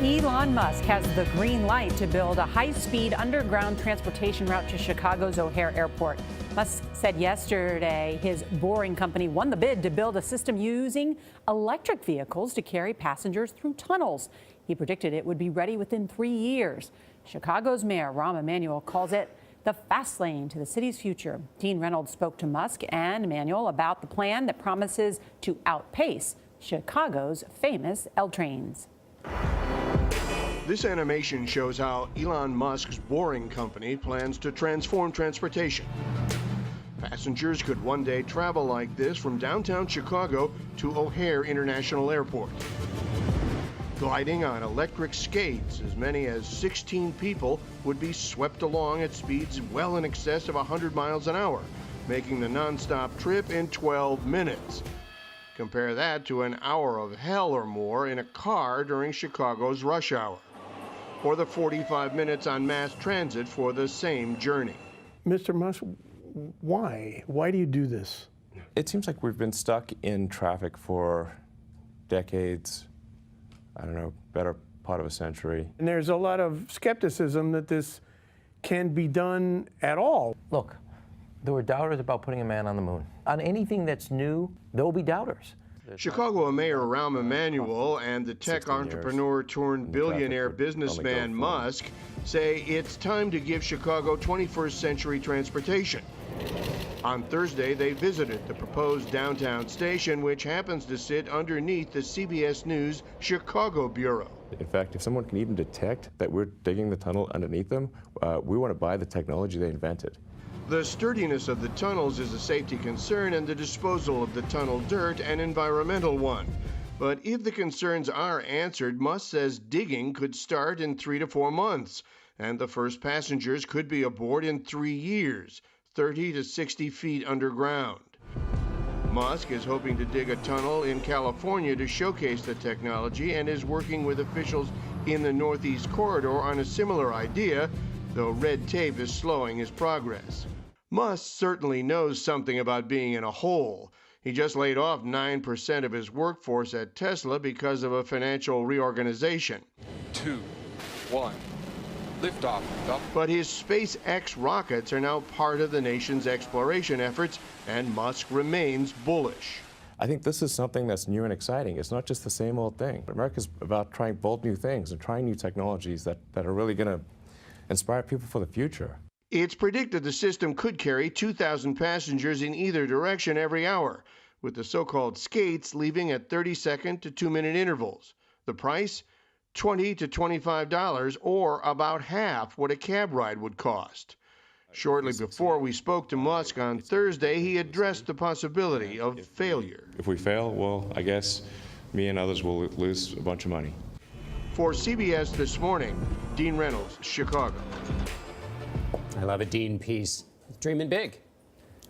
Elon Musk has the green light to build a high-speed underground transportation route to Chicago's O'Hare Airport. Musk said yesterday his Boring company won the bid to build a system using electric vehicles to carry passengers through tunnels. He predicted it would be ready within 3 years. Chicago's Mayor Rahm Emanuel calls it the fast lane to the city's future. Dean Reynolds spoke to Musk and Emanuel about the plan that promises to outpace Chicago's famous L trains. This animation shows how Elon Musk's Boring company plans to transform transportation. Passengers could one day travel like this from downtown Chicago to O'Hare International Airport. Gliding on electric skates, as many as 16 people would be swept along at speeds well in excess of 100 miles an hour, making the nonstop trip in 12 minutes. Compare that to an hour of hell or more in a car during Chicago's rush hour, or the 45 minutes on mass transit for the same journey. Mr. Musk, why? Why do you do this? It seems like we've been stuck in traffic for decades, I don't know, better part of a century. And there's a lot of skepticism that this can be done at all. Look, there were doubters about putting a man on the moon. On anything that's new, there will be doubters. Chicago Mayor Rahm Emanuel and the tech entrepreneur turned billionaire businessman Musk say it's time to give Chicago 21st century transportation. On Thursday, they visited the proposed downtown station, which happens to sit underneath the CBS News Chicago Bureau. In fact, if someone can even detect that we're digging the tunnel underneath them, we want to buy the technology they invented. The sturdiness of the tunnels is a safety concern, and the disposal of the tunnel dirt an environmental one. But if the concerns are answered, Musk says digging could start in 3 to 4 months, and the first passengers could be aboard in 3 years, 30 to 60 feet underground. Musk is hoping to dig a tunnel in California to showcase the technology and is working with officials in the Northeast Corridor on a similar idea, though red tape is slowing his progress. Musk certainly knows something about being in a hole. He just laid off 9% of his workforce at Tesla because of a financial reorganization. 2, 1, liftoff. But his SpaceX rockets are now part of the nation's exploration efforts, and Musk remains bullish. I think this is something that's new and exciting. It's not just the same old thing. America's about trying bold new things and trying new technologies that are really going to inspire people for the future. It's predicted the system could carry 2,000 passengers in either direction every hour, with the so-called skates leaving at 30-second to 2-minute intervals. The price? $20 to $25, or about half what a cab ride would cost. Shortly before we spoke to Musk on Thursday, he addressed the possibility of failure. If we fail, well, I guess me and others will lose a bunch of money. For CBS This Morning, Dean Reynolds, Chicago. I love a Dean piece. Dreaming big.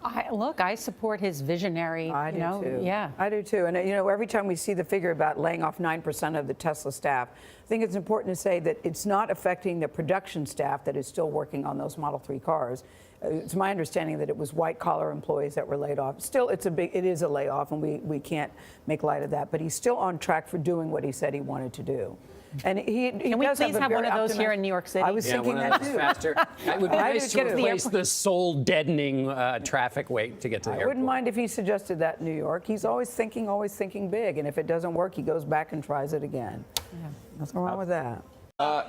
I support his visionary. I do too. Yeah, I do too. And every time we see the figure about laying off 9% of the Tesla staff, I think it's important to say that it's not affecting the production staff that is still working on those Model 3 cars. It's my understanding that it was white-collar employees that were laid off. Still, it is a layoff, and we can't make light of that. But he's still on track for doing what he said he wanted to do. And he Can we please have one of those here in New York City? I was thinking that too. Faster. It would be nice to replace the soul-deadening traffic wait to get to the airport. I wouldn't mind if he suggested that in New York. He's always thinking big. And if it doesn't work, he goes back and tries it again. Yeah. Nothing wrong with that.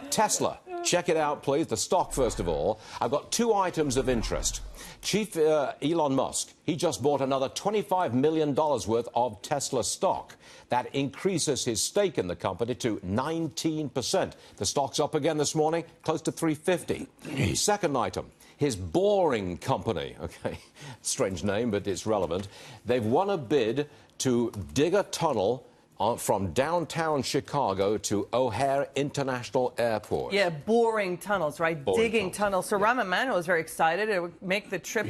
Tesla, check it out, please. The stock, first of all. I've got 2 items of interest. Chief Elon Musk, he just bought another $25 million worth of Tesla stock. That increases his stake in the company to 19%. The stock's up again this morning, close to $350. Second item, his Boring company. Okay, strange name, but it's relevant. They've won a bid to dig a tunnel from downtown Chicago to O'Hare International Airport. Yeah, boring tunnels, right? Digging tunnels. So Yeah. Rahm Emanuel is very excited. It would make the trip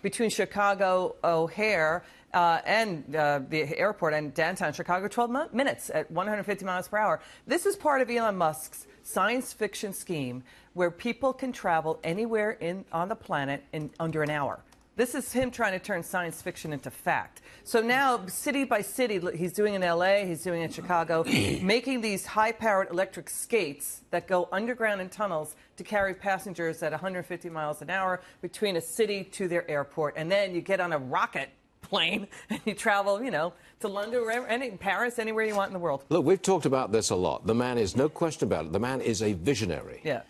between Chicago, O'Hare, and the airport and downtown Chicago 12 minutes at 150 miles per hour. This is part of Elon Musk's science fiction scheme where people can travel anywhere on the planet in under an hour. This is him trying to turn science fiction into fact. So now, city by city, he's doing in LA, he's doing in Chicago, making these high-powered electric skates that go underground in tunnels to carry passengers at 150 miles an hour between a city to their airport. And then you get on a rocket plane and you travel, you know, to London, wherever, Paris, anywhere you want in the world. Look, we've talked about this a lot. The man is, no question about it, the man is a visionary. Yeah.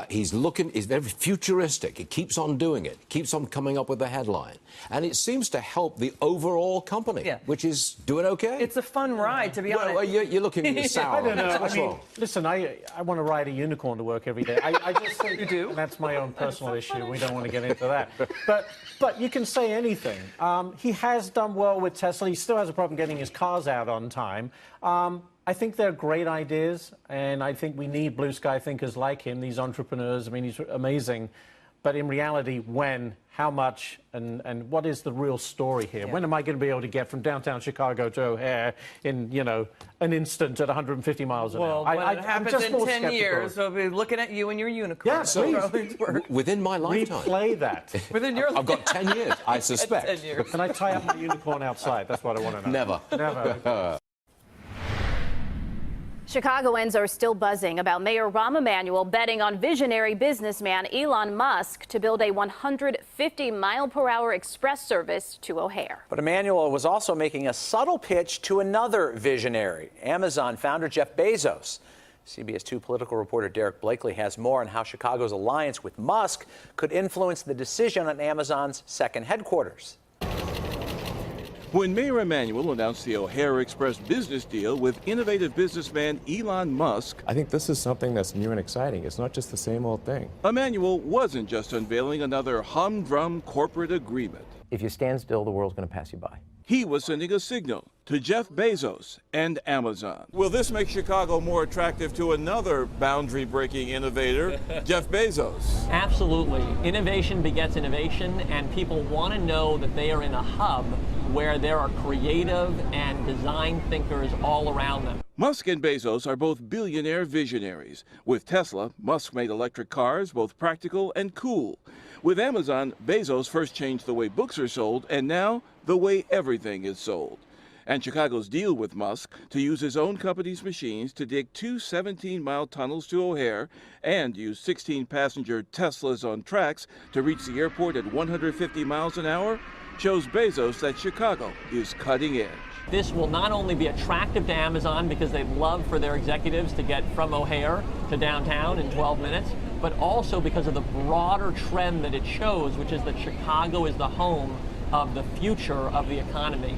He's very futuristic. He keeps on doing it, keeps on coming up with the headline. And it seems to help the overall company, which is doing okay. It's a fun ride, to be honest. Well, you're looking sour. I don't know. What's wrong? Listen, I want to ride a unicorn to work every day. I just think... You do? And that's my own personal issue. We don't want to get into that. But you can say anything. He has done well with Tesla. He still has a problem getting his cars out on time. I think they're great ideas, and I think we need blue sky thinkers like him, these entrepreneurs. I mean, he's amazing. But in reality, when, how much, and what is the real story here? Yeah. When am I going to be able to get from downtown Chicago to O'Hare in, you know, an instant at 150 miles an hour? Well, when it happens in 10 years, we'll be looking at you and your unicorn. Yeah, please. Within my lifetime. Replay that. Within your I've got 10 years, I suspect. 10 years. Can I tie up my unicorn outside? That's what I want to know. Never. Never. Chicagoans are still buzzing about Mayor Rahm Emanuel betting on visionary businessman Elon Musk to build a 150-mile-per-hour express service to O'Hare. But Emanuel was also making a subtle pitch to another visionary, Amazon founder Jeff Bezos. CBS 2 political reporter Derek Blakely has more on how Chicago's alliance with Musk could influence the decision on Amazon's second headquarters. When Mayor Emanuel announced the O'Hare Express business deal with innovative businessman Elon Musk, I think this is something that's new and exciting. It's not just the same old thing. Emanuel wasn't just unveiling another humdrum corporate agreement. If you stand still, the world's going to pass you by. He was sending a signal to Jeff Bezos and Amazon. Will this make Chicago more attractive to another boundary-breaking innovator, Jeff Bezos? Absolutely. Innovation begets innovation, and people want to know that they are in a hub where there are creative and design thinkers all around them. Musk and Bezos are both billionaire visionaries. With Tesla, Musk made electric cars both practical and cool. With Amazon, Bezos first changed the way books are sold, and now the way everything is sold. And Chicago's deal with Musk to use his own company's machines to dig 2 17-mile tunnels to O'Hare and use 16-passenger Teslas on tracks to reach the airport at 150 miles an hour shows Bezos that Chicago is cutting edge. This will not only be attractive to Amazon because they'd love for their executives to get from O'Hare to downtown in 12 minutes, but also because of the broader trend that it shows, which is that Chicago is the home of the future of the economy.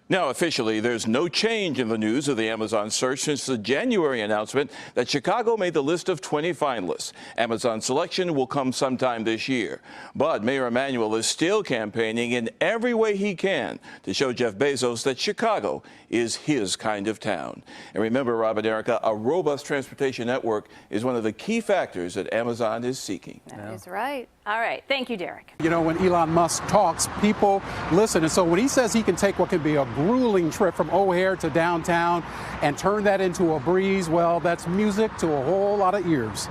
Now, officially, there's no change in the news of the Amazon search since the January announcement that Chicago made the list of 20 finalists. Amazon's selection will come sometime this year. But Mayor Emanuel is still campaigning in every way he can to show Jeff Bezos that Chicago is his kind of town. And remember, Rob and Erica, a robust transportation network is one of the key factors that Amazon is seeking. That is right. All right. Thank you, Derek. You know, when Elon Musk talks, people listen. And so when he says he can take what could be a grueling trip from O'Hare to downtown and turn that into a breeze, well, that's music to a whole lot of ears.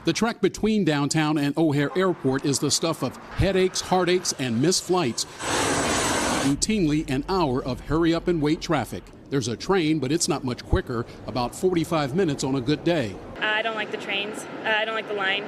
The trek between downtown and O'Hare Airport is the stuff of headaches, heartaches, and missed flights. Routinely an hour of hurry up and wait traffic. There's a train, but it's not much quicker, about 45 minutes on a good day. I don't like the trains. I don't like the line.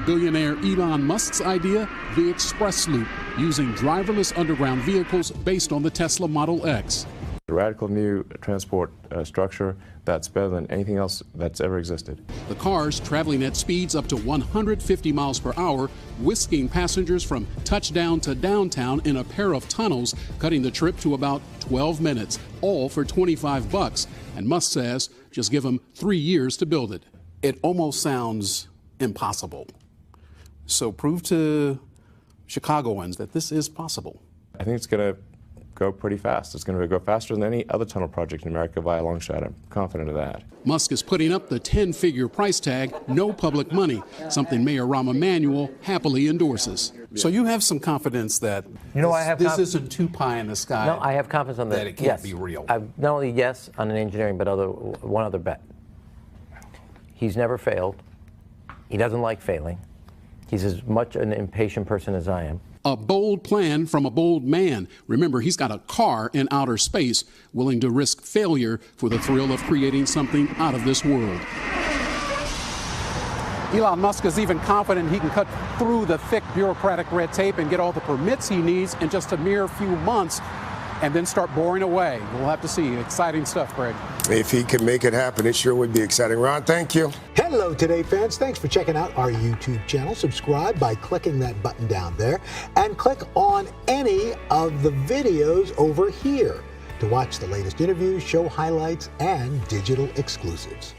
Billionaire Elon Musk's idea, the Express Loop, using driverless underground vehicles based on the Tesla Model X. A radical new transport structure that's better than anything else that's ever existed. The cars traveling at speeds up to 150 miles per hour, whisking passengers from touchdown to downtown in a pair of tunnels, cutting the trip to about 12 minutes, all for $25. And Musk says just give him 3 years to build it. It almost sounds impossible. So prove to Chicagoans that this is possible. I think it's going to go pretty fast. It's going to go faster than any other tunnel project in America by a long shot. I'm confident of that. Musk is putting up the 10-figure price tag, no public money, something Mayor Rahm Emanuel happily endorses. So you have some confidence that this isn't too pie in the sky. No, I have confidence on that it can't be real. Not only yes on an engineering, but one other bet. He's never failed. He doesn't like failing. He's as much an impatient person as I am. A bold plan from a bold man. Remember, he's got a car in outer space, willing to risk failure for the thrill of creating something out of this world. Elon Musk is even confident he can cut through the thick bureaucratic red tape and get all the permits he needs in just a mere few months and then start boring away. We'll have to see. Exciting stuff, Greg. If he can make it happen, it sure would be exciting. Ron, thank you. Hello, Today fans. Thanks for checking out our YouTube channel. Subscribe by clicking that button down there and click on any of the videos over here to watch the latest interviews, show highlights, and digital exclusives.